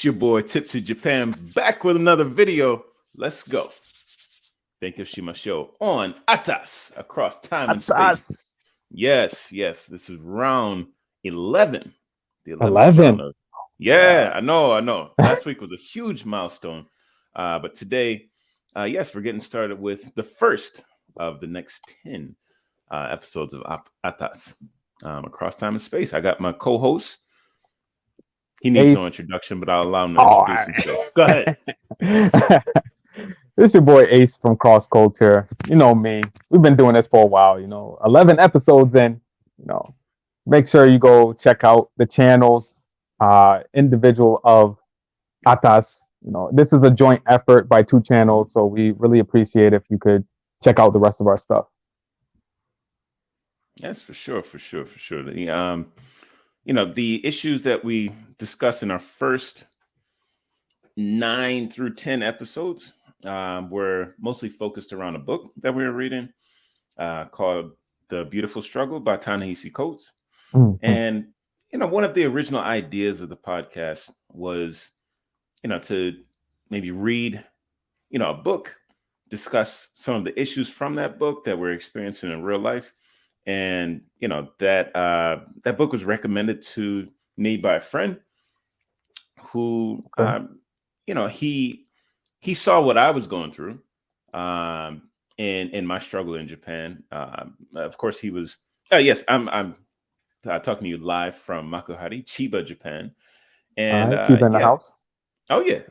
your boy Tipsy Japan back with another video. Let's go. Thank you, Shima Show on ATAS across time and space. ATAS. Yes. This is round 11. The 11th 11. round of. Wow. I know. Last week was a huge milestone. But today, yes, we're getting started with the first of the next 10 episodes of ATAS across time and space. I got my co-host. He needs no introduction, but I'll allow him to introduce himself. Go ahead. This is your boy Ace from Cross Culture. You know me. We've been doing this for a while. 11 episodes in. Make sure you go check out the channels, individual of ATAS. This is a joint effort by two channels, so we really appreciate if you could check out the rest of our stuff. Yes, for sure. The issues that we discussed in our first 9 through 10 episodes were mostly focused around a book that we were reading called The Beautiful Struggle by Ta-Nehisi Coates. Mm-hmm. And, one of the original ideas of the podcast was, to maybe read, a book, discuss some of the issues from that book that we're experiencing in real life. And, that book was recommended to me by a friend who, he saw what I was going through in my struggle in Japan. Of course, he was, yes, I'm talking to you live from Makuhari, Chiba, Japan. And Chiba in the house. Oh, yeah.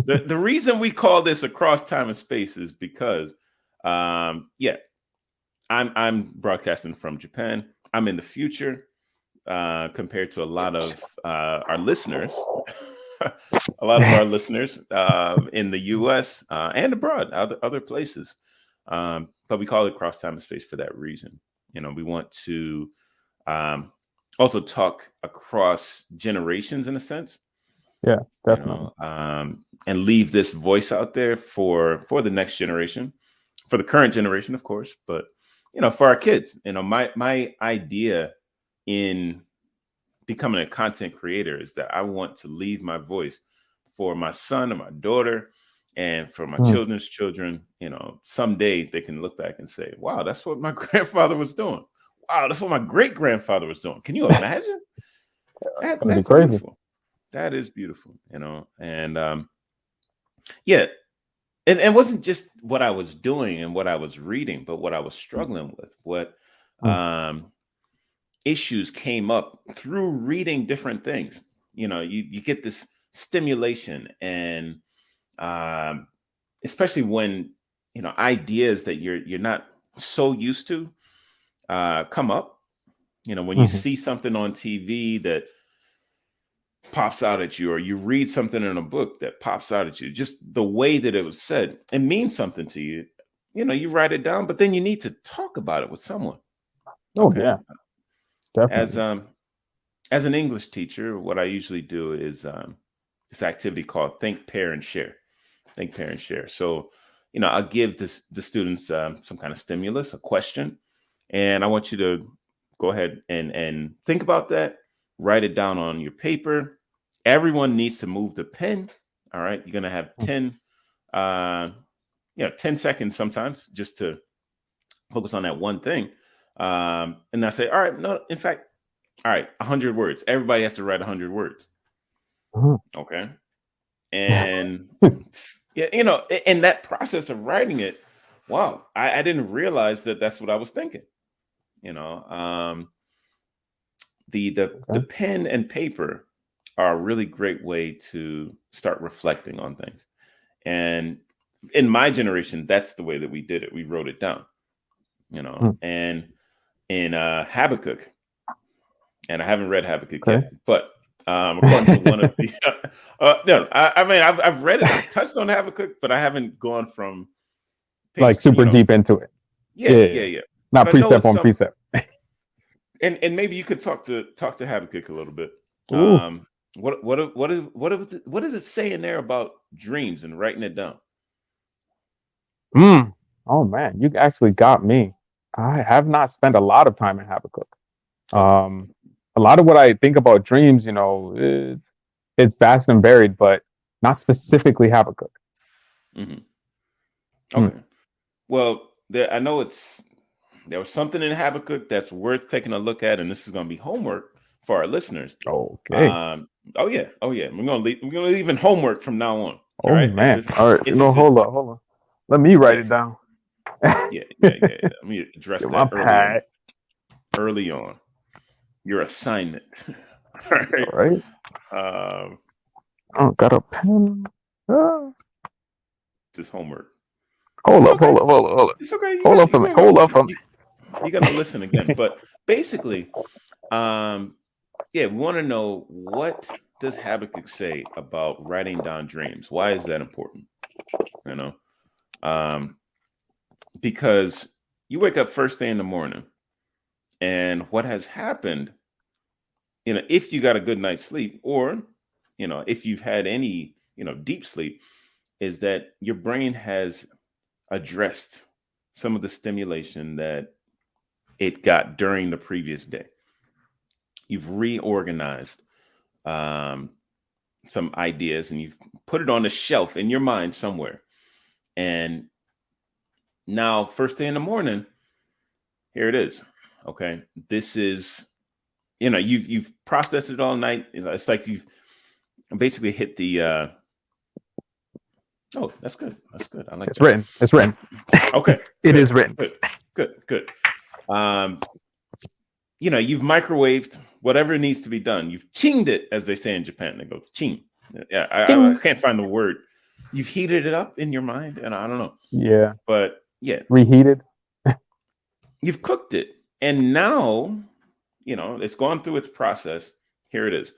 The reason we call this across time and space is because, I'm broadcasting from Japan. I'm in the future compared to a lot of our listeners, in the U.S. And abroad, other places. But we call it cross time and space for that reason. We want to also talk across generations in a sense. Yeah, definitely. And leave this voice out there for the next generation, for the current generation, of course, but for our kids. My idea in becoming a content creator is that I want to leave my voice for my son and my daughter and for my children's children. Someday they can look back and say, wow, that's what my grandfather was doing. Wow, that's what my great grandfather was doing. Can you imagine? That's crazy. Beautiful. That is beautiful, and And it wasn't just what I was doing and what I was reading, but what I was struggling with, what issues came up through reading different things. You get this stimulation, and especially when ideas that you're not so used to come up. When you see something on TV that pops out at you, or you read something in a book that pops out at you, just the way that it was said, it means something to you. You write it down, but then you need to talk about it with someone. Yeah, definitely. As an English teacher, what I usually do is this activity called Think, Pair, and Share. Think, Pair, and Share. So, I'll give the students some kind of stimulus, a question, and I want you to go ahead and think about that. Write it down on your paper. Everyone needs to move the pen. All right. You're going to have 10 seconds sometimes just to focus on that one thing. And I say, all right, no, in fact, all right, 100 words. Everybody has to write 100 words. Okay. And in that process of writing it, wow, I didn't realize that that's what I was thinking. The pen and paper are a really great way to start reflecting on things. And in my generation, that's the way that we did it. We wrote it down, and in Habakkuk, and I haven't read Habakkuk yet, but according to one of the, I've read it. I've touched on Habakkuk, but I haven't gone from super deep into it. Yeah. Not precept on precept. And maybe you could talk to Habakkuk a little bit. What does it say in there about dreams and writing it down? Oh man, you actually got me. I have not spent a lot of time in Habakkuk. A lot of what I think about dreams, it's vast and varied, but not specifically Habakkuk. Hmm. Hmm. Okay. Well, I know there was something in Habakkuk that's worth taking a look at, and this is going to be homework for our listeners. Okay. Oh yeah, oh yeah. We're gonna leave in homework from now on. All Oh right. man. All right. If it's a Hold up, hold on. Let me write yeah, it down. yeah. Let me address Get my that early on. pad. Early on, your assignment. All right. All right. Um, Oh, got a pen. Ah. this is homework. Hold It's up, okay. hold up, hold up, hold up. It's okay. Hold up for You're me. gonna Hold go. up for me. You're gonna listen again. But basically, um, yeah, we want to know, what does Habakkuk say about writing down dreams? Why is that important? You know, um, because you wake up first thing in the morning, and what has happened, if you got a good night's sleep, or if you've had any, deep sleep, is that your brain has addressed some of the stimulation that it got during the previous day. You've reorganized um, some ideas, and you've put it on a shelf in your mind somewhere. And now, first thing in the morning, here it is. Okay, this is, you've processed it all night. It's like you've basically hit the. Oh, that's good. That's good. I like It's that. written. It's written. Okay, It good, is written. good. Um, you've microwaved whatever needs to be done. You've chinged it, as they say in Japan. They go ching. Yeah, I Ding. can't find the word. You've heated it up in your mind, and I don't know, Yeah. but yeah, Reheated. you've cooked it, and now it's gone through its process. Here it is.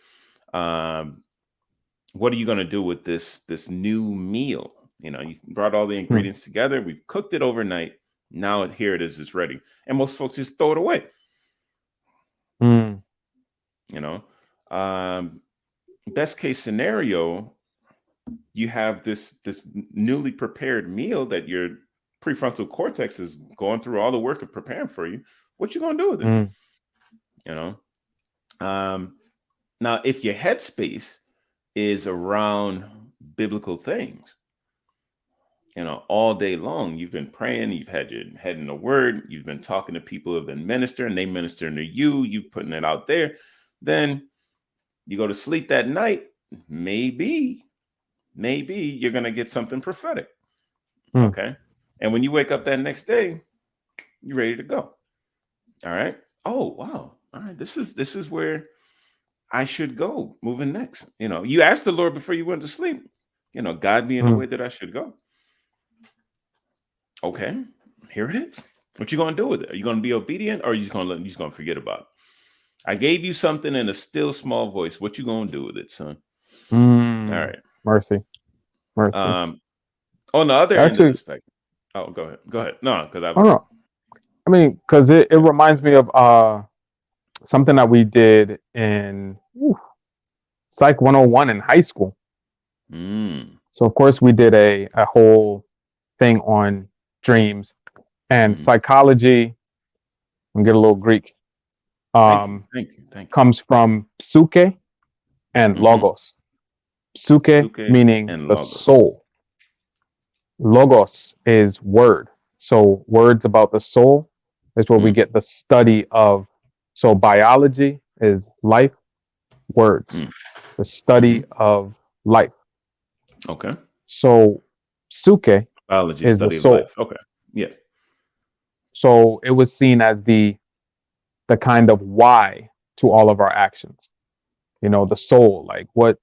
What are you going to do with this new meal? You brought all the ingredients together. We've cooked it overnight. Now here it is. It's ready, and most folks just throw it away. Mm. You know, best case scenario, you have this newly prepared meal that your prefrontal cortex is going through all the work of preparing for you. What you gonna do with it? Mm. You know. Now, if your headspace is around biblical things, all day long, you've been praying, you've had your head in the word, you've been talking to people who have been ministering, they ministering to you putting it out there, then you go to sleep that night, maybe you're going to get something prophetic. Mm. Okay. And when you wake up that next day, you're ready to go. All right. Oh, wow. All right. This is where I should go moving next. You asked the Lord before you went to sleep, guide me in the way that I should go. Okay. Here it is. What you going to do with it? Are you going to be obedient, or are you just going to forget about it? I gave you something in a still small voice. What you going to do with it, son? Mm. All right. Mercy. On the other end of Actually, the spectrum. Oh, go ahead. No, because I I don't was. know. I mean, because it reminds me of something that we did in Psych 101 in high school. So of course we did a whole thing on dreams and psychology. And get a little Greek. Thank you. Comes from psyche and logos. Psyche meaning and the logos. soul. Logos is word. So words about the soul is where we get the study of. So biology is life, words, the study of life. Okay. So psyche biology is study the of soul. life. Okay. Yeah. So it was seen as the kind of why to all of our actions. The soul, like what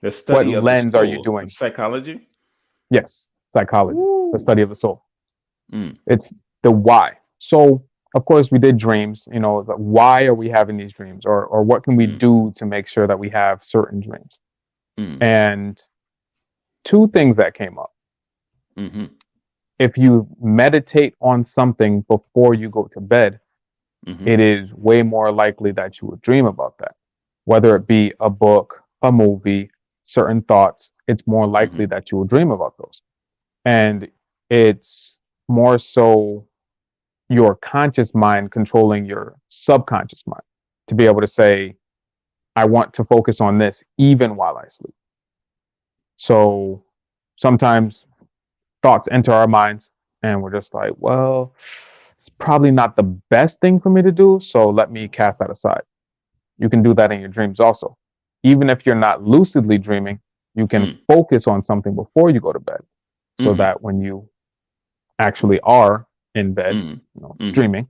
of lens the are you soul. doing? Psychology? Yes, psychology, the study of the soul. Mm. It's the why. So of course we did dreams, why are we having these dreams, or what can we do to make sure that we have certain dreams? And two things that came up. If you meditate on something before you go to bed, it is way more likely that you will dream about that. Whether it be a book, a movie, certain thoughts, it's more likely that you will dream about those. And it's more so your conscious mind controlling your subconscious mind to be able to say, I want to focus on this even while I sleep. So sometimes thoughts enter our minds and we're just like, well, it's probably not the best thing for me to do, so let me cast that aside. You can do that in your dreams also. Even if you're not lucidly dreaming, you can focus on something before you go to bed, so that when you actually are in bed, dreaming,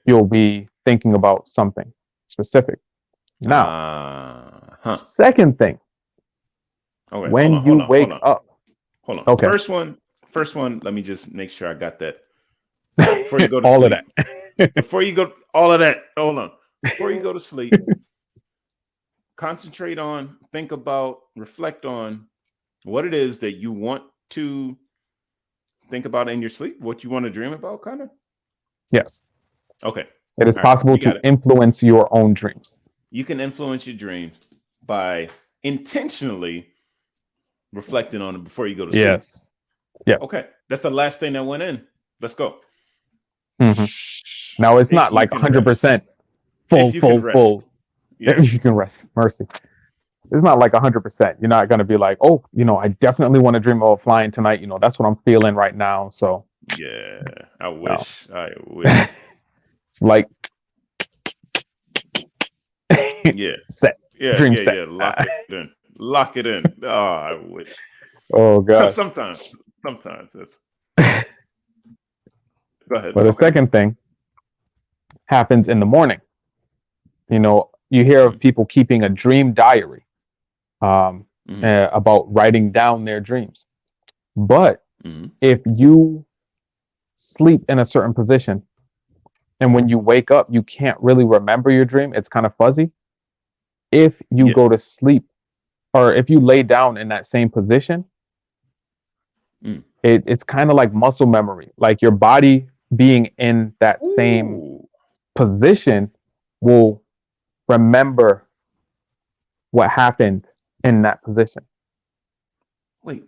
you'll be thinking about something specific. Now, second thing, when you wake up. Hold on. Okay. First one, let me just make sure I got that. Before you go to all sleep. of that. Before you go, all of that. Hold on. Before you go to sleep, concentrate on, think about, reflect on what it is that you want to think about in your sleep, what you want to dream about, kind of? Yes. Okay. It is possible to influence your own dreams. You can influence your dreams by intentionally reflecting on it before you go to sleep. Yes. Yes. Okay. That's the last thing that went in. Let's go. Now, it's not like 100% full. Yeah. If you can rest. Mercy. It's not like 100%. You're not going to be like, oh, I definitely want to dream about flying tonight. That's what I'm feeling right now. So. Yeah. I wish. It's like. Yeah. Set. Yeah. Dream yeah. set. Yeah. Lock it in. Oh, I wish. Oh, God. Sometimes it's. Go ahead. But the second thing happens in the morning. You hear of people keeping a dream diary about writing down their dreams. But if you sleep in a certain position and when you wake up, you can't really remember your dream, it's kind of fuzzy. If you go to sleep or if you lay down in that same position, it's kind of like muscle memory, like your body being in that same position will remember what happened in that position. Wait.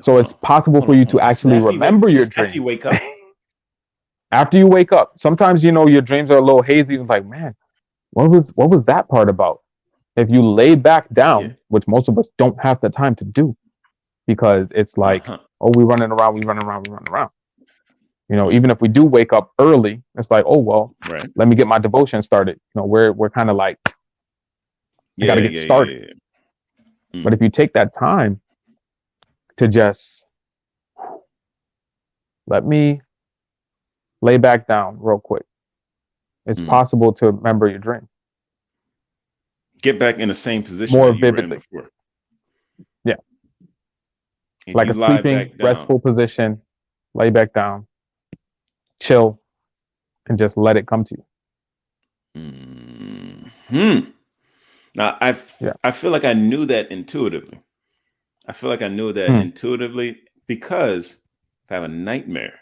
So it's possible for you to actually remember your dreams. After you wake up? After you wake up. Sometimes, your dreams are a little hazy. It's like, man, what was that part about? If you lay back down, which most of us don't have the time to do, because it's like, we're running around. Even if we do wake up early, it's like, oh, well, let me get my devotion started. We're kind of like, I got to get started. But if you take that time to just let me lay back down real quick, it's possible to remember your dream. Get back in the same position more that you vividly. were in before. Yeah. If like a sleeping, restful position, lay back down, chill, and just let it come to you. Now, I feel like I knew that intuitively. Because I have a nightmare.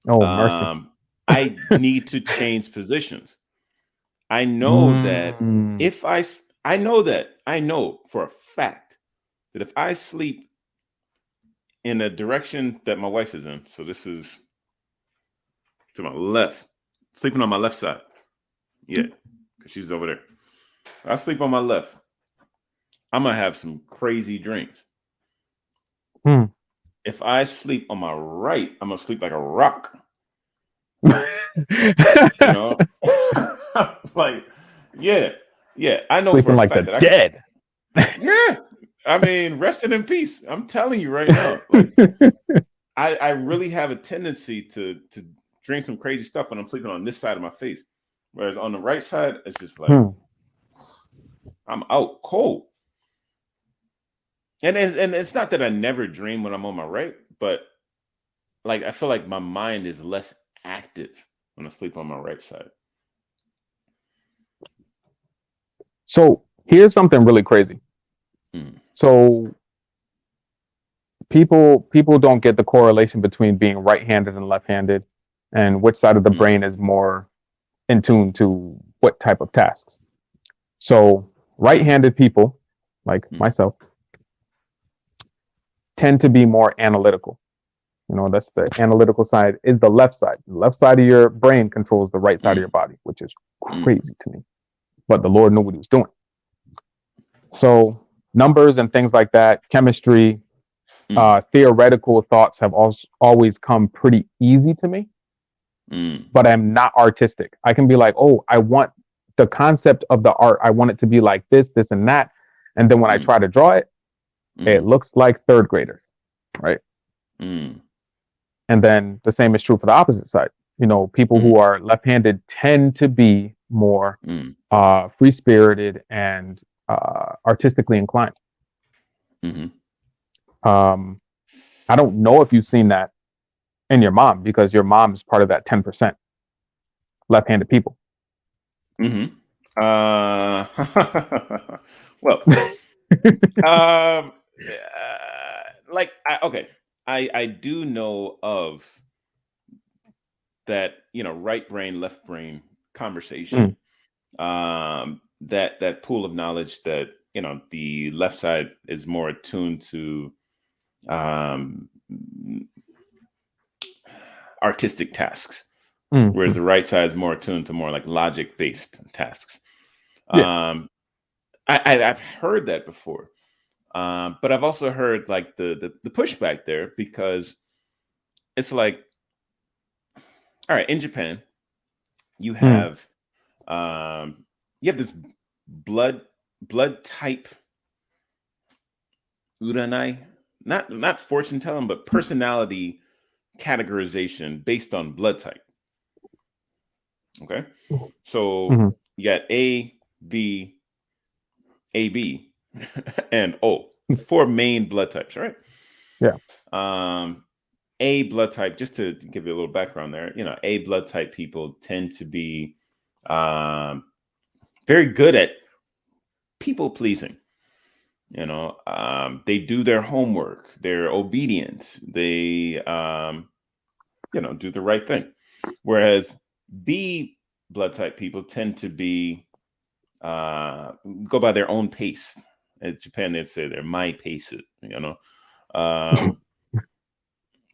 Oh, mercy. I need to change positions. I know that if I know for a fact that if I sleep in a direction that my wife is in, so this is to my left, sleeping on my left side. Yeah, because she's over there. I sleep on my left. I'm going to have some crazy dreams. If I sleep on my right, I'm going to sleep like a rock. Like, I know sleeping for a like fact the that dead. I mean, resting in peace. I'm telling you right now. Like, I really have a tendency to dream some crazy stuff when I'm sleeping on this side of my face. Whereas on the right side, it's just like I'm out cold. And it's not that I never dream when I'm on my right, but like I feel like my mind is less active when I sleep on my right side. So here's something really crazy. So people don't get the correlation between being right-handed and left-handed and which side of the brain is more in tune to what type of tasks. So right-handed people, like myself, tend to be more analytical. That's the analytical side is the left side. The left side of your brain controls the right side of your body, which is crazy to me. but the Lord knew what he was doing. So numbers and things like that, chemistry, theoretical thoughts have always come pretty easy to me, but I'm not artistic. I can be like, oh, I want the concept of the art. I want it to be like this, and that. And then when I try to draw it, it looks like third graders, right? And then the same is true for the opposite side. You know, people who are left-handed tend to be more free-spirited and artistically inclined. I don't know if you've seen that in your mom, because your mom's part of that 10% left-handed people. Well, like I do know of that, right brain, left brain conversation. That pool of knowledge that, the left side is more attuned to artistic tasks, whereas the right side is more attuned to more like logic based tasks. I've heard that before, but I've also heard like the pushback there, because it's like, all right, in Japan you have this blood type uranai, not fortune telling, but personality categorization based on blood type. Okay, so you got A, B, AB, and O, 4 main blood types, right? Yeah. A blood type, just to give you a little background there, A blood type people tend to be very good at people pleasing. They do their homework, they're obedient, they do the right thing. Whereas B blood type people tend to be go by their own pace. In Japan, they'd say they're my pace it,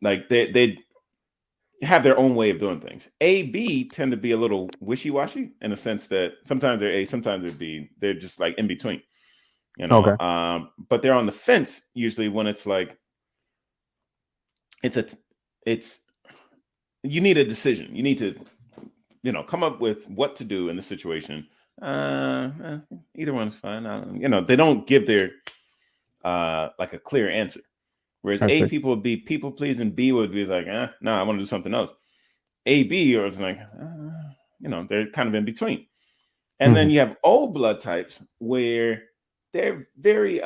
like they have their own way of doing things. A, B tend to be a little wishy-washy, in the sense that sometimes they're A, sometimes they're B. They're just like in between, Okay. But they're on the fence usually when it's like, it's you need a decision. You need to, come up with what to do in the situation. Either one's fine. They don't give their like a clear answer. Whereas A people would be people pleasing, B would be like, no, I want to do something else. A, B, or it's like, they're kind of in between. And then you have O blood types where they're very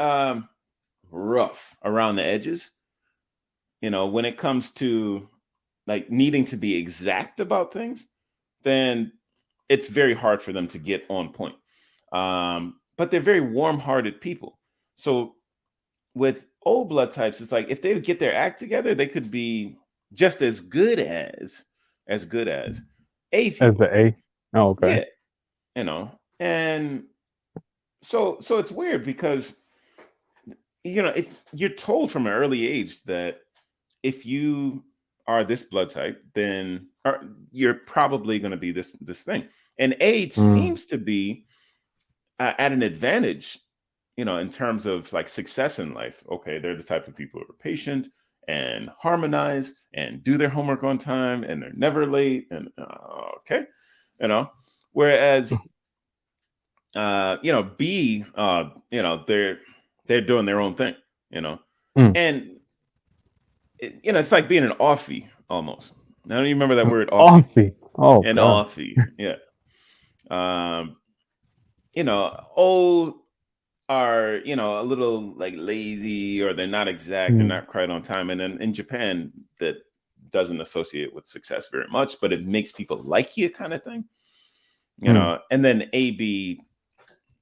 rough around the edges. When it comes to like needing to be exact about things, then it's very hard for them to get on point. But they're very warm-hearted people. So with O blood types, it's like if they would get their act together, they could be just as good as A people. As the A. Oh, okay. Yeah. And so it's weird, because if you're told from an early age that if you are this blood type, then you're probably going to be this thing. And A seems to be at an advantage, in terms of like success in life. Okay, they're the type of people who are patient and harmonize and do their homework on time, and they're never late. And okay, whereas B, they're doing their own thing, and it's like being an offie almost. I don't even remember that word offie. Oh, an God. offie, yeah. O are a little like lazy, or they're not exact, they're not quite on time. And then in Japan, that doesn't associate with success very much, but it makes people like you, kind of thing. And then A, B,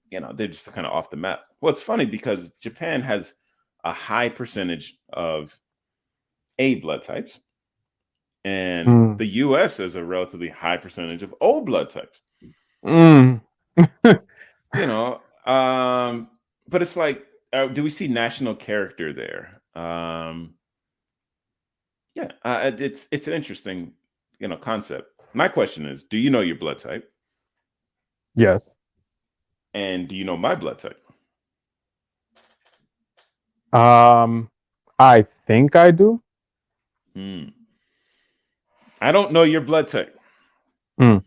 they're just kind of off the map. Well, it's funny because Japan has a high percentage of A blood types, and the US has a relatively high percentage of O blood types. But it's like, do we see national character there? It's an interesting, concept. My question is, do you know your blood type? Yes. And do you know my blood type? I think I do. Hmm. I don't know your blood type. Mm.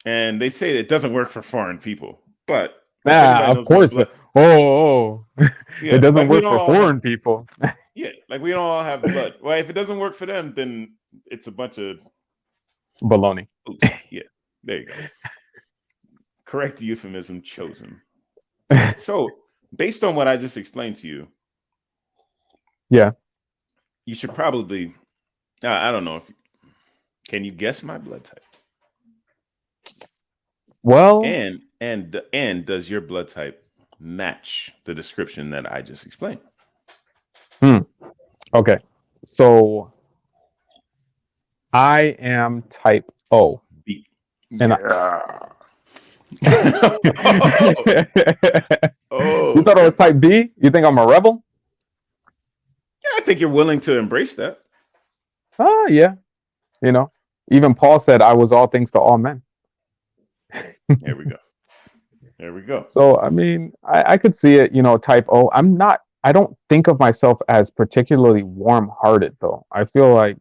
And they say it doesn't work for foreign people. But if Yeah, anybody of knows my course. blood, Oh, it yeah, doesn't like we work don't for all have, foreign people. yeah, like we don't all have blood. Well, if it doesn't work for them, then it's a bunch of Baloney. oops. Yeah, there you go. Correct euphemism chosen. So, based on what I just explained to you, Yeah. you should probably, I don't know if, can you guess my blood type? Well, And does your blood type match the description that I just explained? hmm. Okay. So I am type O. B. And Yeah. you thought I Okay. was type B? You think I'm a rebel? Yeah, I think you're willing to embrace that. Ah, yeah. You know, even Paul said I was all things to all men. There we go. There we go. So, I mean, I could see it, type O. I don't think of myself as particularly warm hearted, though. I feel like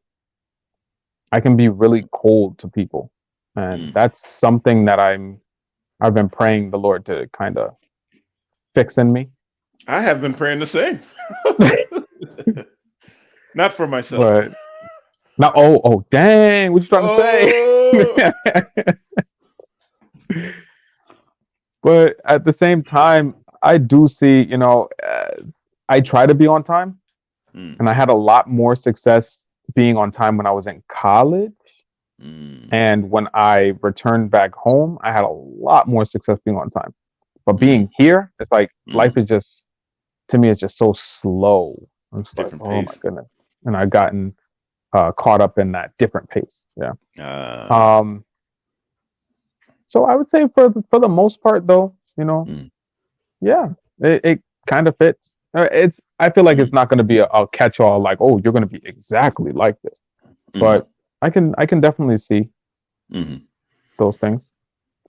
I can be really cold to people. And Mm. that's something that I've been praying the Lord to kind of fix in me. I have been praying the same. Not for myself. But not, oh, dang, what you trying to Oh. say? But at the same time, I do see, I try to be on time, Mm. and I had a lot more success being on time when I was in college. Mm. And when I returned back home, I had a lot more success being on time. But Mm. being here, it's like life Mm. is just, to me, it's just so slow. I'm just like, Different oh my pace. goodness. And I've gotten caught up in that different pace. Yeah. Uh, Um, so I would say for the most part, though, mm. yeah, it kind of fits. I feel like it's Mm. not going to be a catch all like, oh, you're going to be exactly like this. Mm. But I can definitely see Mm. those things.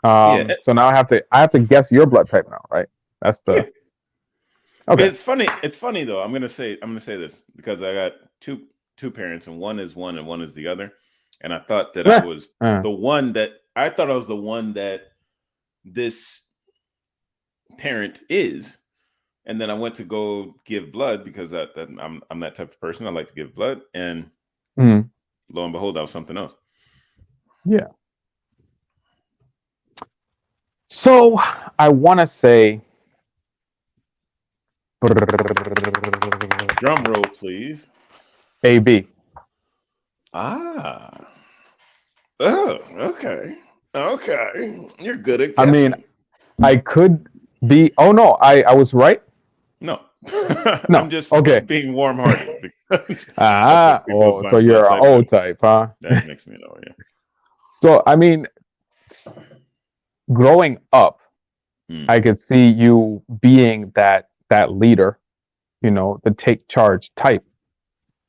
Yeah. So now I have to guess your blood type now, right? That's Yeah. the okay. It's funny. It's funny though. I'm gonna say this because I got two parents, and one is one and one is the other. And I thought that I was Uh, the one that I thought I was the one that this parent is. And then I went to go give blood because I'm that type of person. I like to give blood, and mm, lo and behold, that was something else. yeah. So I want to say Drum roll, please. AB. Ah. Oh, okay. Okay. You're good at I mean, guessing. I could be. Oh no, I was right. No. I'm No. just Okay. being warm-hearted because that's what people of my So blood you're an type O do. type, huh? That makes me know, yeah. So I mean, growing up, Mm. I could see you being that leader, the take charge type.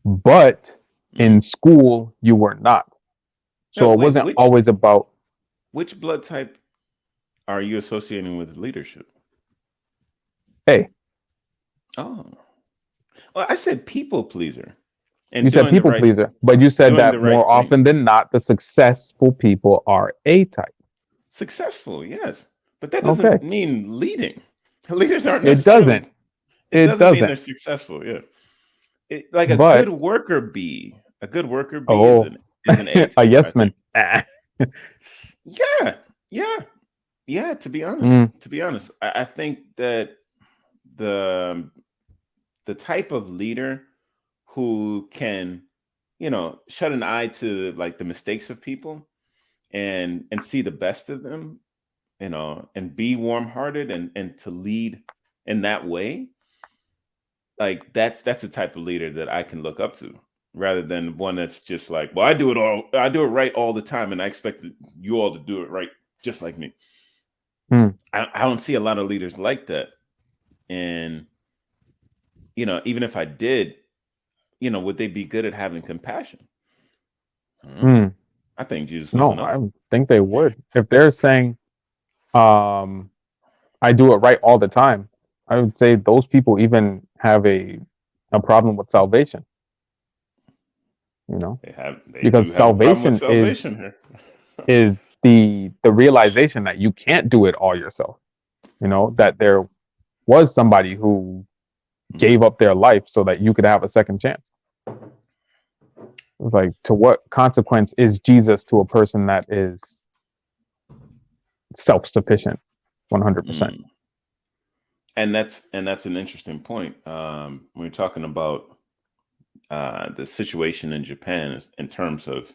But Mm. in school, you were not. No, So it wait, wasn't which always about which blood type are you associating with leadership? hey. Oh. Well, I said people pleaser You and said people pleaser, but you said doing the that right more thing. often than not, the successful people are A type. Successful, yes. But that Okay. doesn't mean leading. Leaders aren't It necessarily doesn't. it It doesn't mean they're doesn't. successful, yeah. Like a good But worker bee. A good worker bee is oh, an A a type, I yes think. man. Ah. Yeah, yeah, yeah. Mm, To be honest, I think that the the type of leader who can, shut an eye to like the mistakes of people and see the best of them, and be warm-hearted and to lead in that way, like that's the type of leader that I can look up to, rather than one that's just like, well, I do it right all the time, and I expect you all to do it right just like me. mm, I don't see a lot of leaders like that. And even if I did, would they be good at having compassion? I don't know. mm. I think Jesus was No, enough. I think they would. If they're saying, um, I do it right all the time, I would say those people even have a problem with salvation, you know, They do because have a problem with salvation salvation here. is the realization that you can't do it all yourself, you know, that there was somebody who Mhm. gave up their life so that you could have a second chance. It's like, to what consequence is Jesus to a person that is self-sufficient 100%? Mm. And that's an interesting point. When you're talking about the situation in Japan in terms of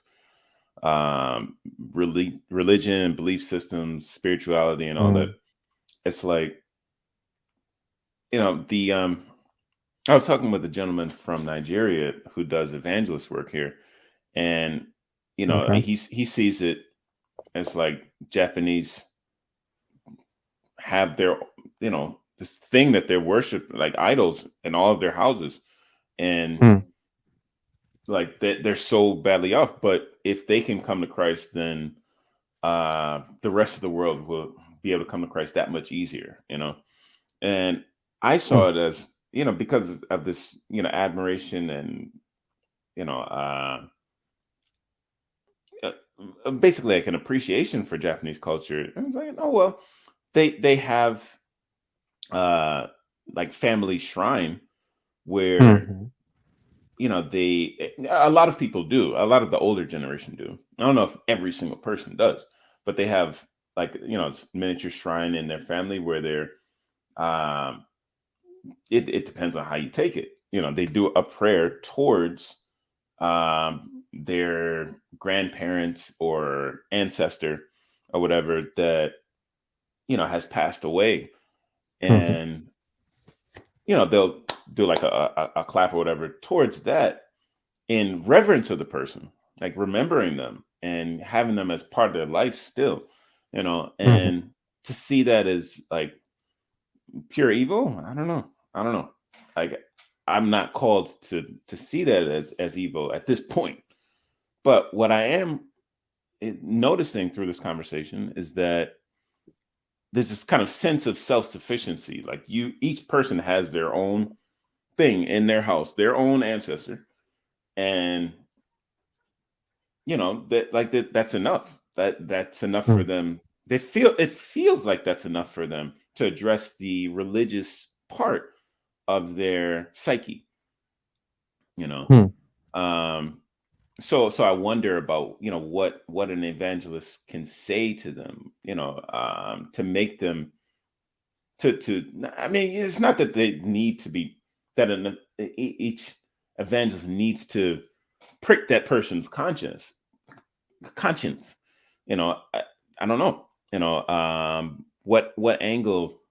religion, belief systems, spirituality, and all that. Mm, It's like, the I was talking with a gentleman from Nigeria who does evangelist work here, and okay. he sees it as like Japanese have their this thing that they worship like idols in all of their houses, and Mm, like they're so badly off. But if they can come to Christ, then the rest of the world will be able to come to Christ that much easier, And I mm, saw it as, because of this, admiration and, you know, uh, basically like an appreciation for Japanese culture. And it's like, oh well, they have uh like family shrine where mhm, a lot of people do, a lot of the older generation do. I don't know if every single person does, but they have like it's miniature shrine in their family where they're um it depends on how you take it. They do a prayer towards their grandparents or ancestor or whatever that has passed away, mhm, and they'll do like a clap or whatever towards that in reverence of the person, like remembering them and having them as part of their life still, mhm, and to see that as like pure evil. I don't know. Like, I'm not called to see that as evil at this point. But what I am noticing through this conversation is that there's this kind of sense of self-sufficiency. Like, each person has their own thing in their house, their own ancestor, and that's enough. That's enough for mm, them. It feels like that's enough for them to address the religious part of their psyche, you know. mm, Um so I wonder about, what an evangelist can say to them, to make them to I mean, it's not that they need to be that each evangelist needs to prick that person's conscience. I don't know, what angle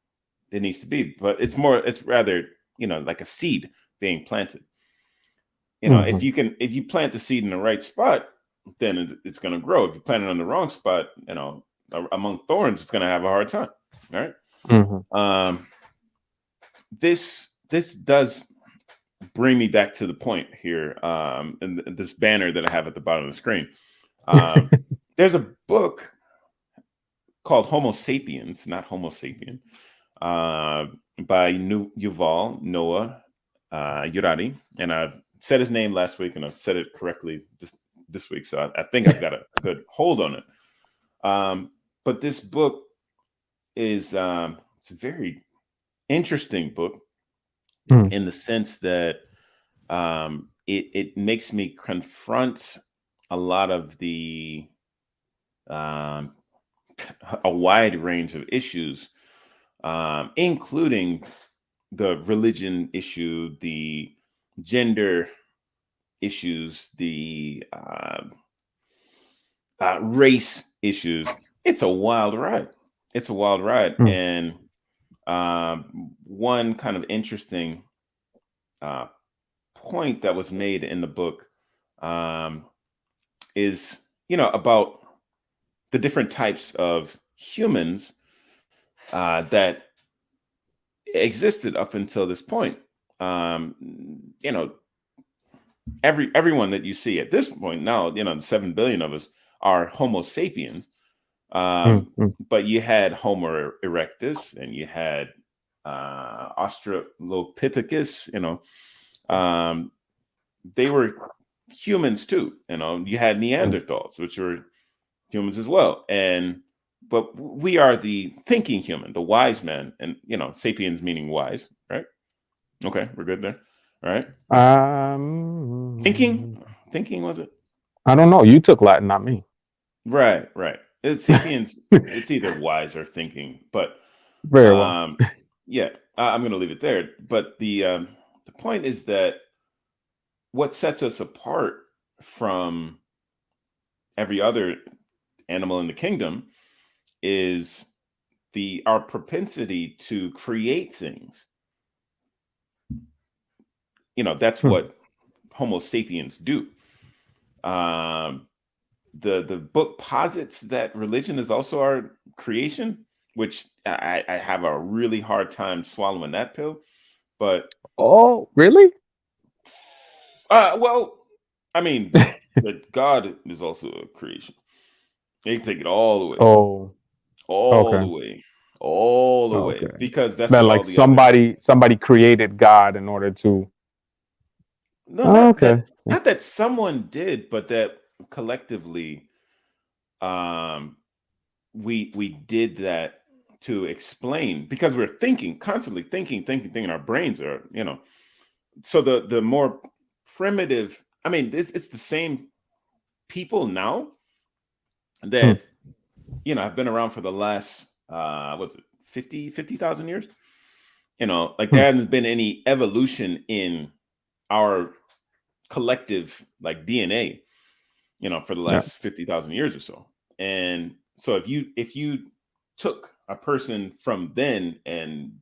it needs to be, but it's rather, like a seed being planted. If mhm, you plant the seed in the right spot, then it's going to grow. If you plant it on the wrong spot, among thorns, it's going to have a hard time. All right. mhm, Um, this does bring me back to the point here, and this banner that I have at the bottom of the screen. Um, there's a book called Homo Sapiens, not Homo Sapien, uh, by Yuval Noah Uradi, and I said his name last week, and I've said it correctly this week, so I think I've got a good hold on it. But this book is it's a very interesting book mm, in the sense that it makes me confront a lot of the um, a wide range of issues, including the religion issue, the gender issues, the race issues. It's a wild ride. It's a wild ride. mm, And one kind of interesting uh, point that was made in the book um, is, about the different types of humans that existed up until this point. Um, you know, everyone that you see at this point now, the 7 billion of us are Homo sapiens, But you had Homo erectus and you had Australopithecus, they were humans too. You had Neanderthals, which were humans as well. But we are the thinking human, the wise man, and sapiens meaning wise, right? Okay, we're good there. All right. Thinking was it? I don't know. You took Latin, not me. Right. It's sapiens. It's either wise or thinking, but very well. Yeah, I'm going to leave it there. But the point is that what sets us apart from every other animal in the kingdom is our propensity to create things. That's what Homo sapiens do. The book posits that religion is also our creation, which I have a really hard time swallowing that pill. But really? Well, I mean, that God is also a creation. They take it all the way. All the way, because that's that what like all the somebody created God in order to. No, not that someone did, but that collectively, we did that to explain, because we're constantly thinking. Our brains are, So the more primitive, I mean, it's the same people now that have been around for the last what's it, 50,000 years. Like there hasn't been any evolution in our collective like DNA, for the last 50,000 years or so. And so if you took a person from then and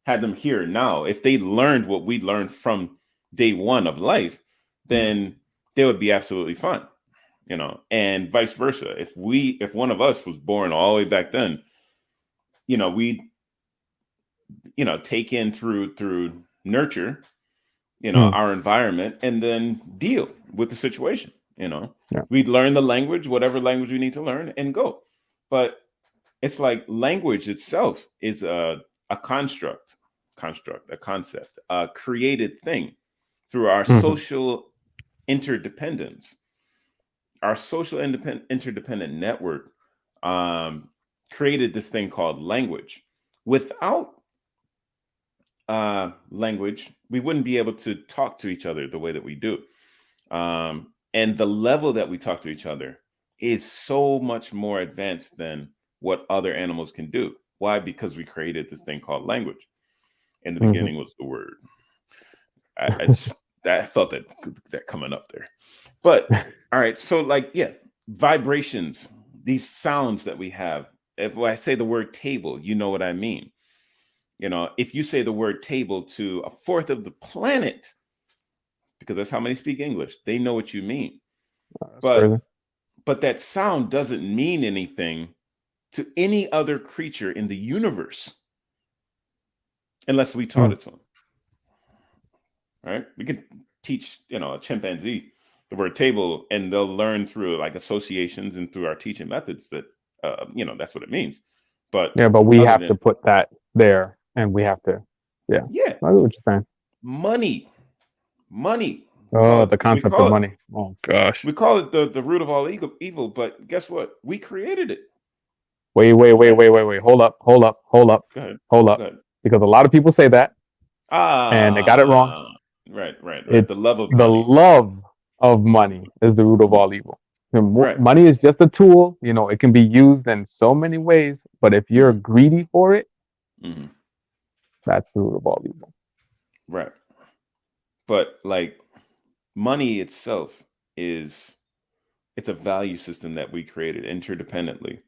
had them here now, if they learned what we learned from day one of life, then they would be absolutely fine. And vice versa. If one of us was born all the way back then, we take in through nurture, our environment, and then deal with the situation. We'd learn the language, whatever language we need to learn, and go. But it's like language itself is a construct, a concept, a created thing through our social interdependence. Our social interdependent network created this thing called language. Without language, we wouldn't be able to talk to each other the way that we do. And the level that we talk to each other is so much more advanced than what other animals can do. Why? Because we created this thing called language. In the beginning was the word. I felt that coming up there. But all right, so vibrations, these sounds that we have. If I say the word table, you know what I mean. If you say the word table to a fourth of the planet, because that's how many speak English, they know what you mean. But that sound doesn't mean anything to any other creature in the universe unless we taught it to them. Right? We could teach, a chimpanzee the word table, and they'll learn through like associations and through our teaching methods that that's what it means. But we have to put that there, and we have to I know what you're saying. Money. The concept of money. Oh gosh. We call it the root of all evil, but guess what? We created it. Wait. Hold up. Go ahead. Because a lot of people say that. And they got it wrong. Right. It's the love of the money. love of money is the root of all evil. Money is just a tool. It can be used in so many ways, but if you're greedy for it, that's the root of all evil. Right. But like money itself it's a value system that we created interdependently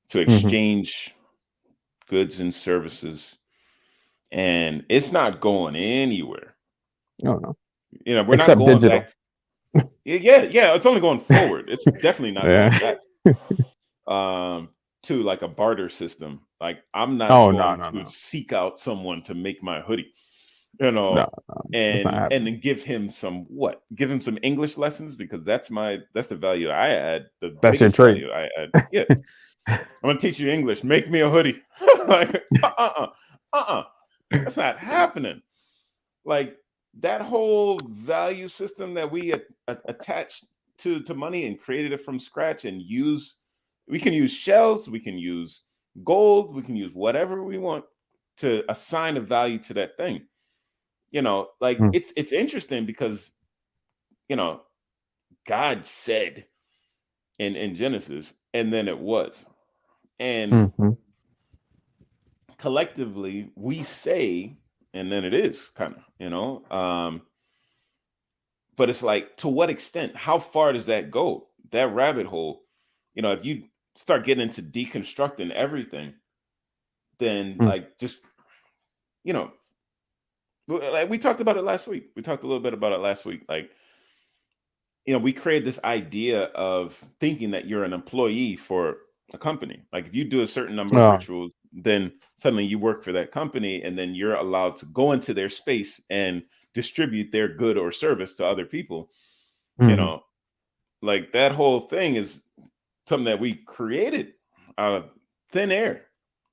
to exchange goods and services, and it's not going anywhere. No. We're not going digital. Back. It's only going forward. It's definitely not going back. To like a barter system. Like I'm not going to seek out someone to make my hoodie. And then give him some English lessons, because that's the value I add. That's your trade. Value I add. Yeah. I'm gonna teach you English. Make me a hoodie. Like, that's not happening. Like that whole value system that we attached to money and created it from scratch and we can use shells, we can use gold, we can use whatever we want to assign a value to that thing. Like Mm. it's interesting because God said in Genesis, and then it was. And Mm-hmm. collectively we say, and then it is kind of, but it's like, to what extent? How far does that go? That rabbit hole, if you start getting into deconstructing everything, then Mm. like just, you know, like we talked about it last week. We talked a little bit about it last week. Like, we create this idea of thinking that you're an employee for a company. Like if you do a certain number of Oh. rituals, then suddenly you work for that company, and then you're allowed to go into their space and distribute their good or service to other people. Mm-hmm. Like that whole thing is something that we created out of thin air,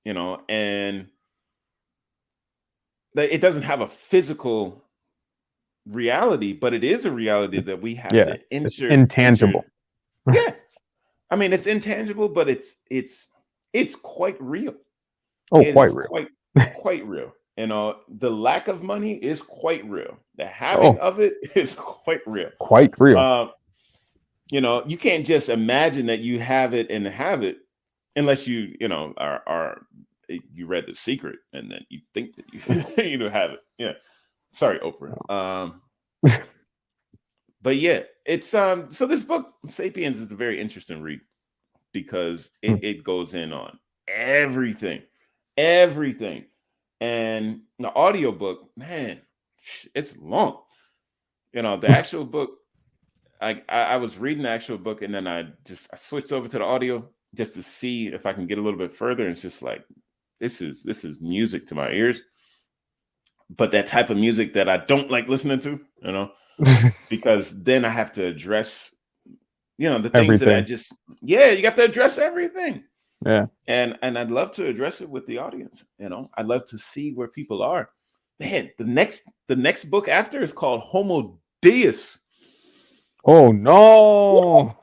and that it doesn't have a physical reality, but it is a reality that we have Yeah, to it's enter. intangible. Yeah. I mean, it's intangible, but it's quite real. Oh, It quite is real. quite real. The lack of money is quite real. The having Oh, of it is quite real. quite real. You can't just imagine that you have it and have it unless you are you read The Secret and then you think that you you have it. Yeah. Sorry, Oprah. But yeah, it's so this book, Sapiens, is a very interesting read because Mm. it goes in on everything. And the audiobook, man, it's long. The actual book, I was reading the actual book and then I switched over to the audio just to see if I can get a little bit further. And it's just like, this is music to my ears, but that type of music that I don't like listening to, because then I have to address, the things that Everything. you have to address everything. Yeah. And I'd love to address it with the audience. I'd love to see where people are. Man, the next book after is called Homo Deus. Oh no.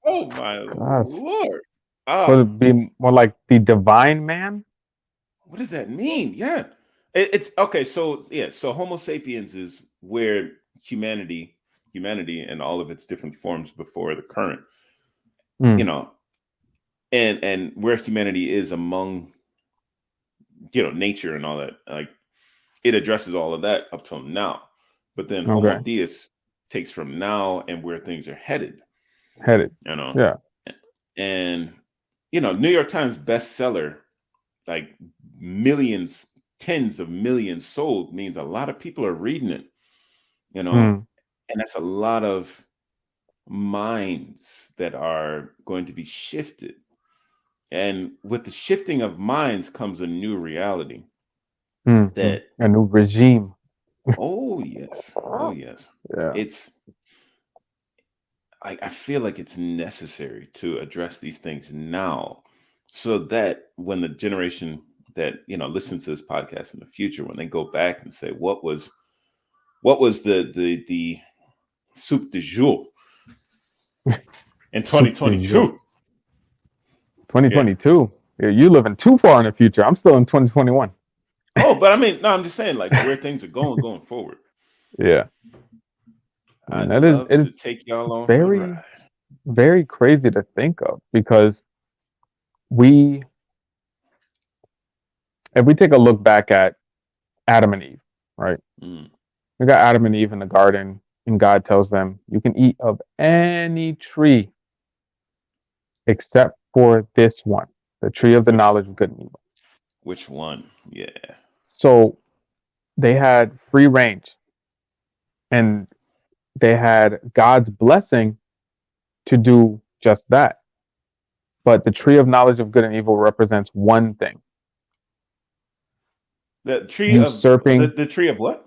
Oh my Gosh. Lord. Would it be more like the divine man? What does that mean? Yeah. It's okay. So yeah, so Homo sapiens is where humanity and all of its different forms before the current, Mm. and where humanity is among nature and all that. Like it addresses all of that up till now, but then Homo Okay. Deus takes from now and where things are headed. Headed. Yeah. And New York Times bestseller, like millions, tens of millions sold, means a lot of people are reading it. Mm. And that's a lot of minds that are going to be shifted. And with the shifting of minds comes a new reality. Mm-hmm. That A new regime. oh yes, Yeah. I feel like it's necessary to address these things now, so that when the generation that listens to this podcast in the future, when they go back and say, what was the soup du jour in 2022? 2022. Yeah, you living too far in the future. I'm still in 2021. Oh, but I mean, no, I'm just saying, like, where things are going forward. Yeah. I'd That love to is take y'all on for the very, ride. very crazy to think of, because if we take a look back at Adam and Eve, right? Mm. We got Adam and Eve in the garden, and God tells them, you can eat of any tree except for this one, the tree of the knowledge of good and evil. Which one? Yeah. So they had free range, and they had God's blessing to do just that. But the tree of knowledge of good and evil represents one thing. The tree usurping of the tree of what?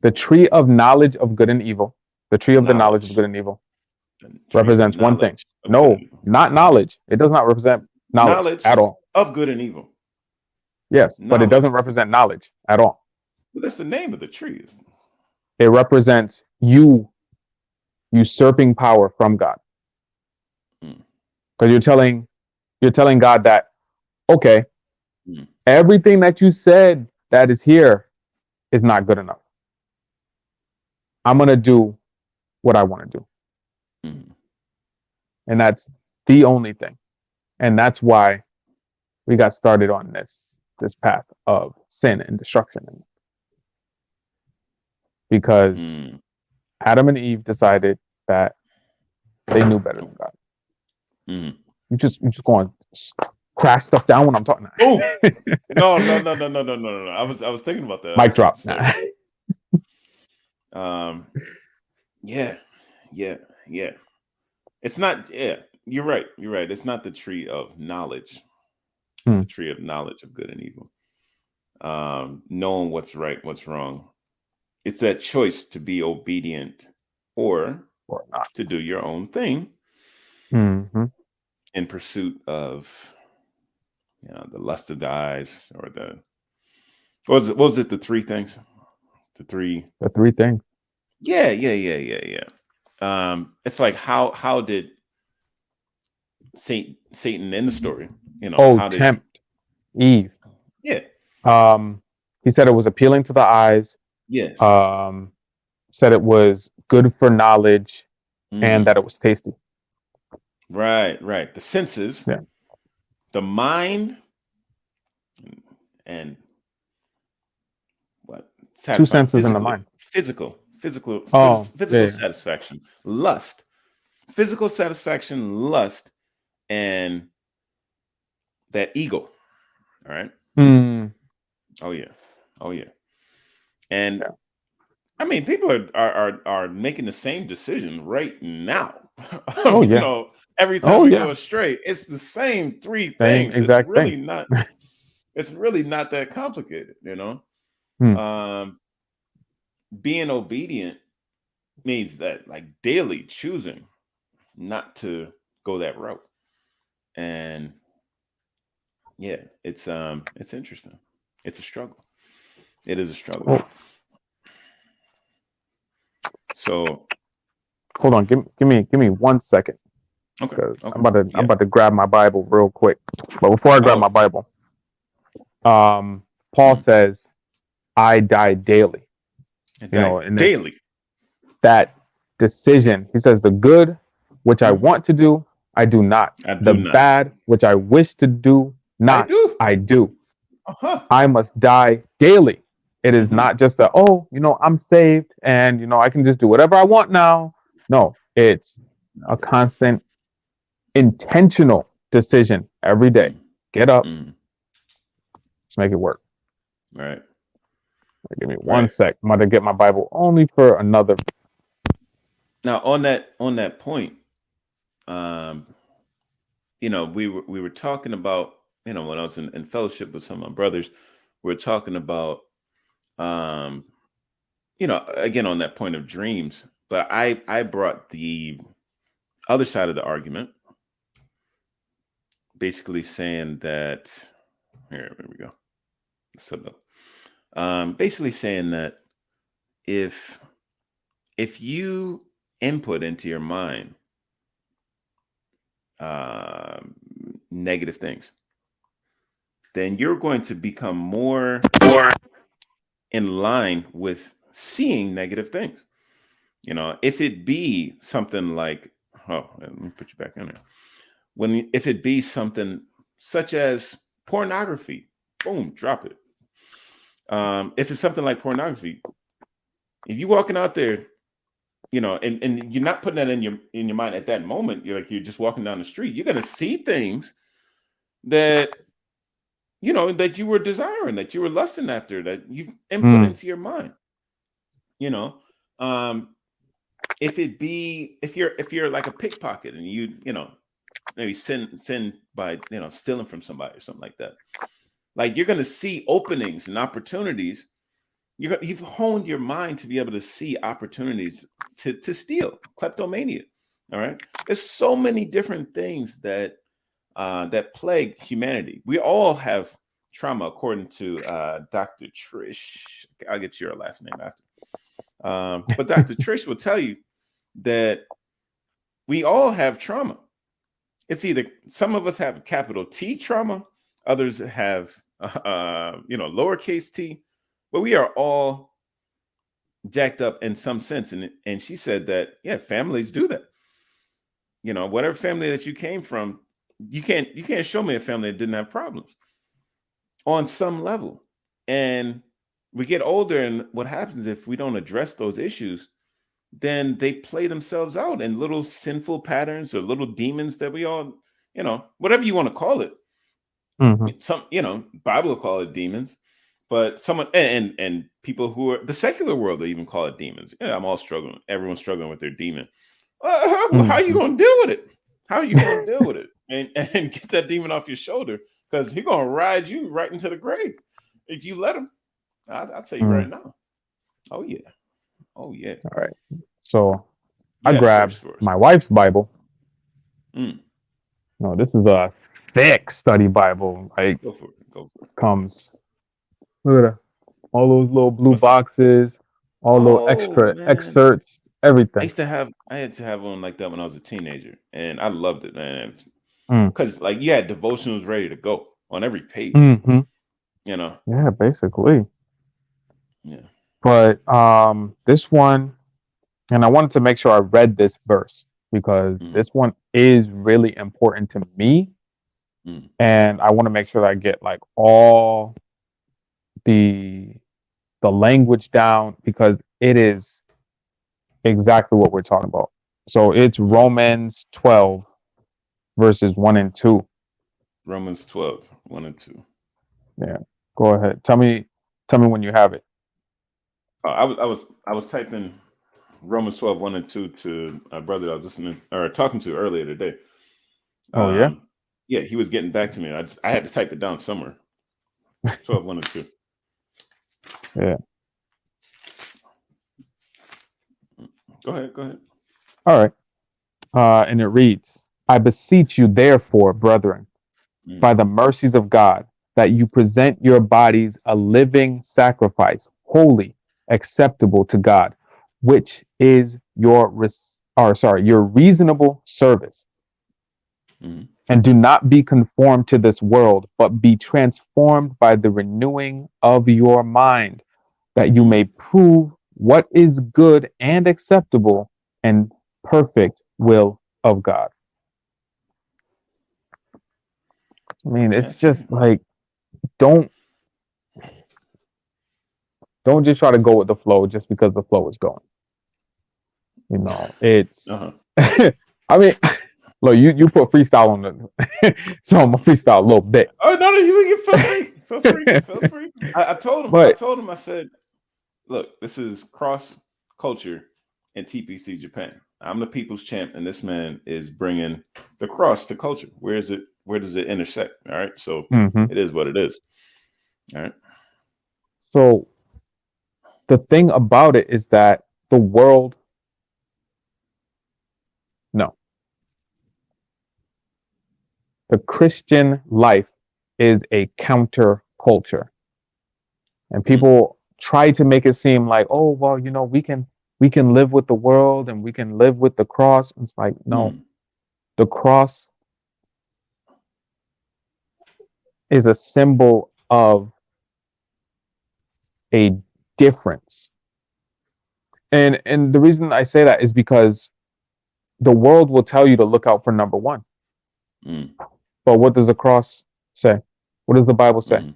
the tree of knowledge of good and evil. The tree of the knowledge of good and evil. The tree of the represents one thing. knowledge of good and No, evil. not knowledge. It does not represent knowledge Knowledge at all. of good and evil. Yes, but it Knowledge. doesn't represent knowledge at all. Well, that's the name of the tree. It represents you usurping power from God. Mm. Because you're telling God that, okay, Mm. everything that you said that is here is not good enough. I'm going to do what I want to do. Mm. And that's the only thing. And that's why we got started on this path of sin and destruction. Because Adam and Eve decided that they knew better than God. Mm. You just going to crash stuff down when I'm talking. Oh no. I was thinking about that. Mic drop. Yeah. It's not. Yeah, you're right. It's not the tree of knowledge. It's the tree of knowledge of good and evil. Knowing what's right, what's wrong. It's that choice to be obedient or not. To do your own thing in pursuit of, the lust of the eyes or what was it? The three things. The three things. Yeah. It's like how did Satan in the story, how did tempt Eve? Yeah. He said it was appealing to the eyes. Yes. Said it was good for knowledge and that it was tasty. Right. The senses, the mind, and what? Two senses in the mind. Physical Oh, satisfaction, lust, physical satisfaction, lust, and that ego. All right. Oh yeah. And I mean, people are making the same decision right now. Every time we go astray, it's the same three things. It's really not. It's really not that complicated, Being obedient means that, like, daily choosing not to go that route, and it's interesting. It's a struggle. It is a struggle. So, hold on, give me 1 second. Okay. I'm about to grab my Bible real quick. But before I grab my Bible, Paul says, "I die daily." Daily. That decision. He says, "The good which I want to do, I do not. Bad which I wish to do, I do. I must die daily." It is not just that, I'm saved and, I can just do whatever I want now. No, it's a constant, intentional decision every day. Get up. Let's make it work. Right. Give me 1 sec. I'm about to get my Bible only for another. Now, on that point, we were talking about, when I was in fellowship with some of my brothers, we were talking about, again, on that point of dreams, but I brought the other side of the argument, basically saying that, here we go. Basically saying that if you input into your mind negative things, then you're going to become more in line with seeing negative things. If it be something like, let me put you back in there. If it be something such as pornography, boom, drop it. If it's something like pornography, if you're walking out there, and you're not putting that in your mind at that moment, you're just walking down the street, you're gonna see things that that you were desiring, that you were lusting after, that you input into your mind. If you're like a pickpocket and you maybe sin by stealing from somebody or something like that, like, you're gonna see openings and opportunities. You've honed your mind to be able to see opportunities to steal, kleptomania. All right. There's so many different things that that plague humanity. We all have trauma, according to Dr. Trish. I'll get your last name after. But Dr. Trish will tell you that we all have trauma. It's either some of us have capital T trauma, others have lowercase t, but we are all jacked up in some sense. And she said that families do that. Whatever family that you came from, you can't show me a family that didn't have problems on some level. And we get older, and what happens if we don't address those issues, then they play themselves out in little sinful patterns or little demons that we all, whatever you want to call it. Some, Bible will call it demons, but someone and people who are the secular world will even call it demons. I'm all struggling. Everyone's struggling with their demon. How are you going to deal with it? How are you going to deal with it and get that demon off your shoulder? Because he's going to ride you right into the grave if you let him. I'll tell you right now. Oh yeah. All right. So I grabbed my wife's Bible. No, this is a thick study Bible. Like, go for it. Comes. Look at all those little blue boxes, all those extra excerpts, everything. I had to have one like that when I was a teenager, and I loved it, man. Because you had devotionals ready to go on every page. Yeah, basically. Yeah. But this one, and I wanted to make sure I read this verse because this one is really important to me. And I want to make sure that I get all the language down because it is exactly what we're talking about. So it's Romans 12 verses 1 and 2. Romans 12, 1 and 2. Yeah. Go ahead. Tell me when you have it. I was typing Romans 12, 1 and 2 to a brother that I was listening or talking to earlier today. Oh, yeah? Yeah, he was getting back to me. I had to type it down somewhere. 12, 1 and 2. Yeah. Go ahead. All right. And it reads, I beseech you, therefore, brethren, by the mercies of God, that you present your bodies a living sacrifice, holy, acceptable to God, which is your reasonable service. And do not be conformed to this world, but be transformed by the renewing of your mind, that you may prove what is good and acceptable and perfect will of God. I mean, it's just don't just try to go with the flow just because the flow is going. It's I mean, look, you put freestyle on the so I'm gonna freestyle a little bit. Oh no, you feel free. I told him, I said, look, this is cross culture in TPC Japan. I'm the people's champ, and this man is bringing the cross to culture. Where does it intersect? All right, so it is what it is. All right. So the thing about it is that the world, the Christian life is a counterculture, and people try to make it seem like, oh, well, we can live with the world and we can live with the cross. It's like, no, the cross is a symbol of a difference. And the reason I say that is because the world will tell you to look out for number one. But what does the cross say? What does the Bible say?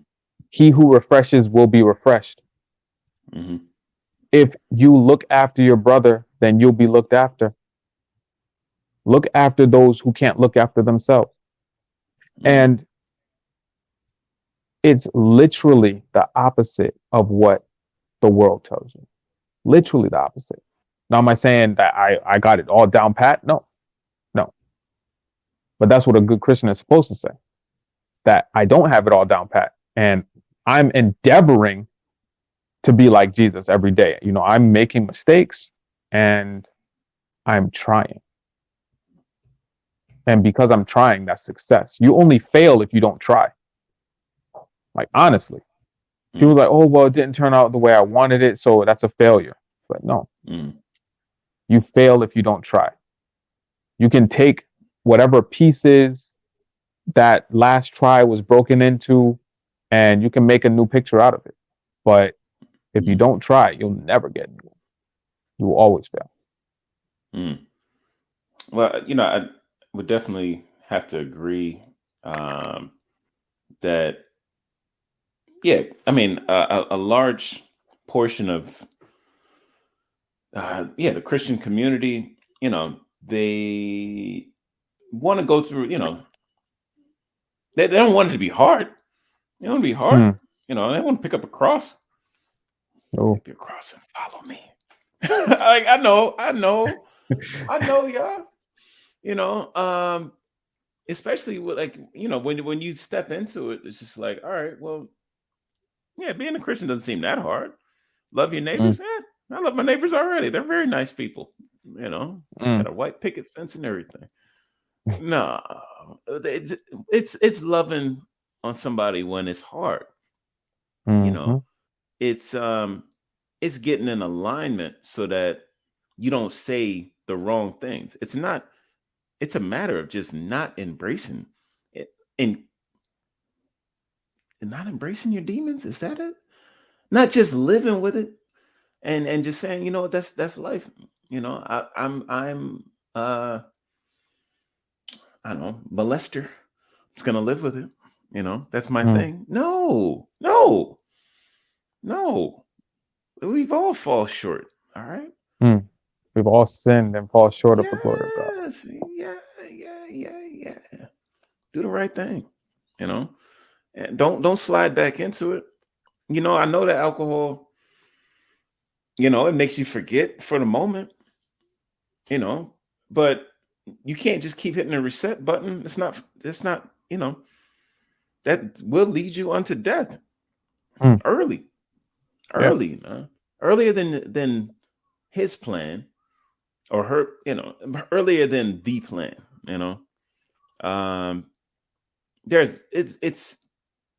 He who refreshes will be refreshed. If you look after your brother, then you'll be looked after. Look after those who can't look after themselves. And it's literally the opposite of what the world tells you. Literally the opposite. Now, am I saying that I got it all down pat? No. But that's what a good Christian is supposed to say. That I don't have it all down pat. And I'm endeavoring to be like Jesus every day. I'm making mistakes and I'm trying. And because I'm trying, that's success. You only fail if you don't try. Like, honestly. People like, oh, well, it didn't turn out the way I wanted it, so that's a failure. But no, you fail if you don't try. You can take whatever pieces that last try was broken into, and you can make a new picture out of it. But if you don't try, you'll never get new. You will always fail. Well, I would definitely have to agree that, yeah, I mean, a large portion of, the Christian community, they want to go through, they don't want it to be hard. They don't want to be hard. They want to pick up a cross. Oh. Pick up your cross and follow me. Like, I know, y'all. Especially with, like, when you step into it, it's just like, all right, well, yeah, being a Christian doesn't seem that hard. Love your neighbors. I love my neighbors already. They're very nice people. Got a white picket fence and everything. No, it's loving on somebody when it's hard. It's getting in alignment so that you don't say the wrong things. It's a matter of just not embracing it and not embracing your demons. Is that it? Not just living with it and just saying, that's life. I'm I don't know, molester. It's gonna live with it. That's my thing. No. We've all fall short. All right. We've all sinned and fall short of the glory of God. Yeah. Do the right thing. And don't slide back into it. I know that alcohol, it makes you forget for the moment. But you can't just keep hitting the reset button. It's not, that will lead you unto death early, earlier than his plan or her, earlier than the plan,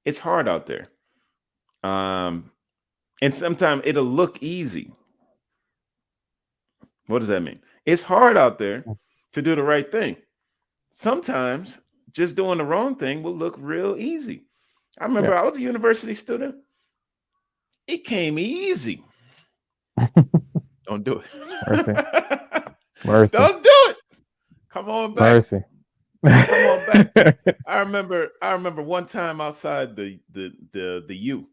it's hard out there. And sometimes it'll look easy. What does that mean? It's hard out there to do the right thing. Sometimes just doing the wrong thing will look real easy. I remember I was a university student. It came easy. Don't do it. Mercy. Don't do it. Come on back. Mercy. Come on back. I remember one time outside the U.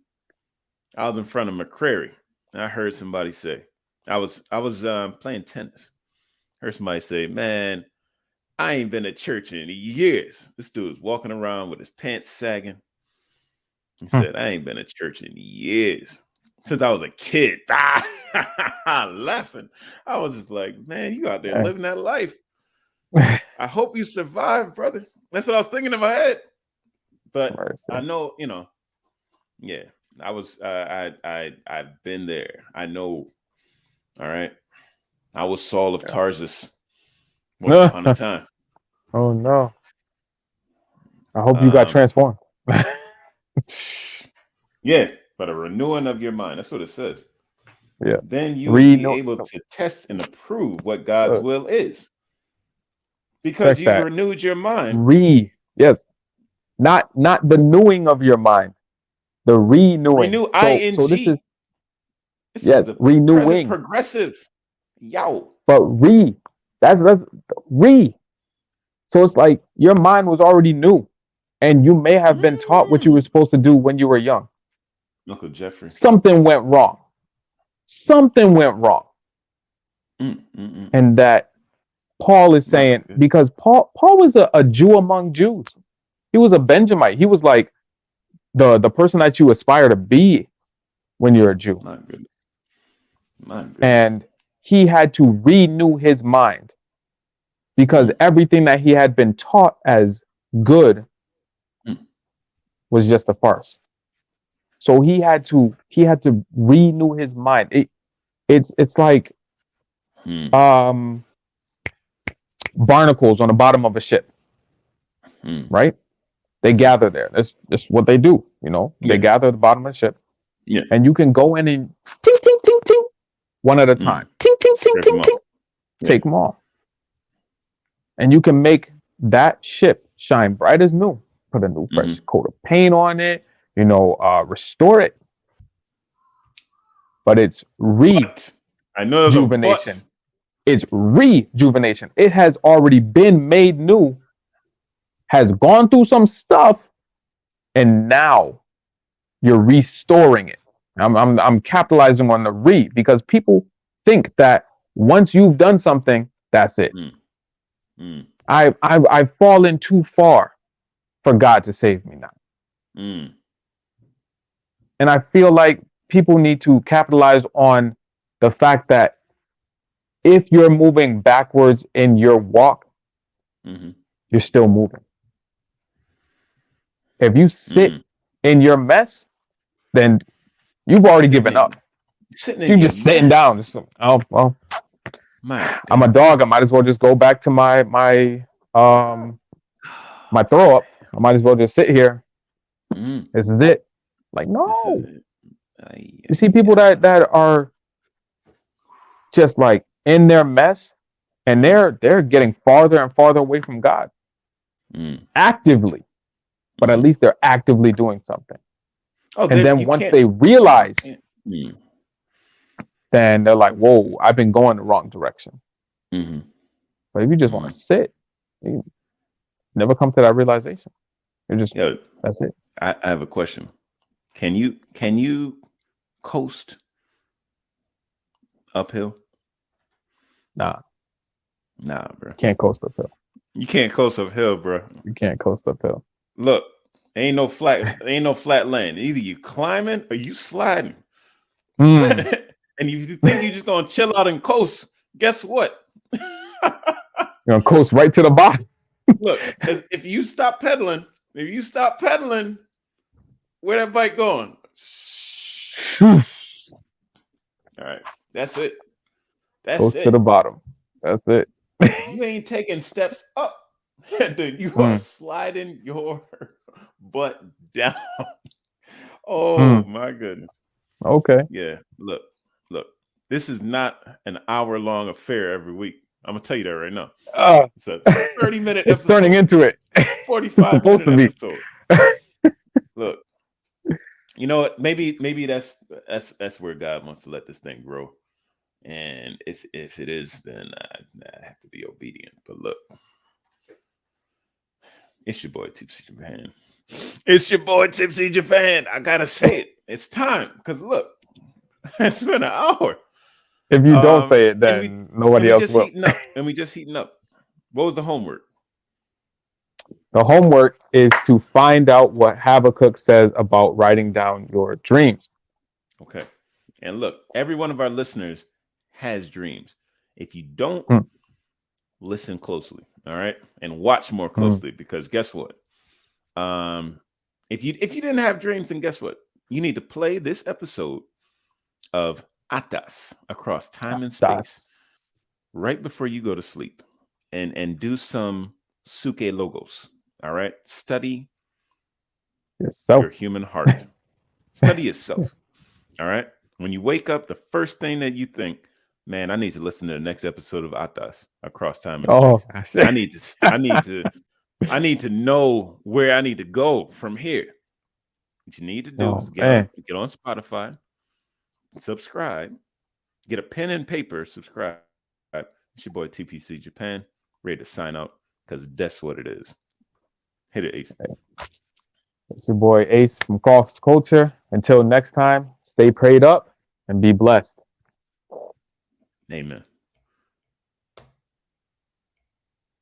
I was in front of McCrary, and I heard somebody say, I was playing tennis. Heard somebody say, "Man, I ain't been to church in years." This dude was walking around with his pants sagging. He said, "I ain't been to church in years since I was a kid." Laughing. I was just like, "Man, you out there living that life. I hope you survive, brother." That's what I was thinking in my head. But I know, yeah. I've been there. I know. All right. I was Saul of Tarsus once upon a time. Oh no. I hope you got transformed. Yeah, but a renewing of your mind. That's what it says. Yeah. Then you will be able to test and approve what God's will is. Because you renewed your mind. Yes. Not the renewing of your mind. The renewing. Renew ing. So this is the renewing. Progressive. Yow. But that's re. So it's like your mind was already new, and you may have been taught what you were supposed to do when you were young. Uncle Jeffrey. Something went wrong. And that Paul is saying, because Paul was a Jew among Jews. He was a Benjamite. He was like the person that you aspire to be when you're a Jew. My goodness. And he had to renew his mind because everything that he had been taught as good was just a farce. So he had to renew his mind. It's like barnacles on the bottom of a ship. right? They gather there. That's just what they do. You know, they gather at the bottom of the ship, and you can go in and ting, ting, ting, ting, one at a time. Ting, ting, ting, Spread ting, them ting. out. Take them all. And you can make that ship shine bright as new. Put a new fresh coat of paint on it, you know, restore it. But it's I know there's a but. rejuvenation. It's rejuvenation. It has already been made new, has gone through some stuff, and now you're restoring it. I'm capitalizing on the re because people think that once you've done something, that's it. I've fallen too far for God to save me now. And I feel like people need to capitalize on the fact that if you're moving backwards in your walk, you're still moving. If you sit in your mess, then you've already given up. You're just sitting down. Just, oh well, I'm a dog. I might as well just go back to my throw up. I might as well just sit here. This is it. Like, no. You see people that are just like in their mess, and they're getting farther and farther away from God. Actively. But at least they're actively doing something. Oh, and then once they realize, then they're like, whoa, I've been going the wrong direction. But if you just want to sit, you never come to that realization. You're just, that's it. I have a question. Can you coast uphill? Nah, bro. Can't coast uphill. You can't coast uphill, bro. You can't coast uphill. Look, ain't no flat land. Either you climbing or you sliding. And if you think you're just gonna chill out and coast, guess what? You're gonna coast right to the bottom. Look, if you stop pedaling, where that bike going? All right, that's it. Coast to the bottom. That's it. You ain't taking steps up. Dude, you are sliding your butt down. Oh my goodness. Okay. Yeah. Look. This is not an hour-long affair every week. I'm gonna tell you that right now. It's a 30-minute episode. It's turning into it. 45-minute episode. Look. You know what? Maybe that's where God wants to let this thing grow. And if it is, then I have to be obedient. But look. It's your boy Tipsy Japan. I gotta say it. It's time because look, it's been an hour. If you don't say it, then nobody else will. We just heating up. What was the homework? The homework is to find out what Habakkuk says about writing down your dreams. Okay, and look, every one of our listeners has dreams. If you don't, listen closely. All right. And watch more closely because guess what? If you didn't have dreams, then guess what? You need to play this episode of ATAS across time and space right before you go to sleep and do some suke logos. All right. Study your human heart. Study yourself. All right. When you wake up, the first thing that you think, man, I need to listen to the next episode of ATAS across time and space. I need to know where I need to go from here. What you need to do is get on Spotify, subscribe, get a pen and paper, subscribe. It's your boy TPC Japan, ready to sign out because that's what it is. Hit it, Ace. It's your boy Ace from counterculture. Until next time, stay prayed up and be blessed. Amen.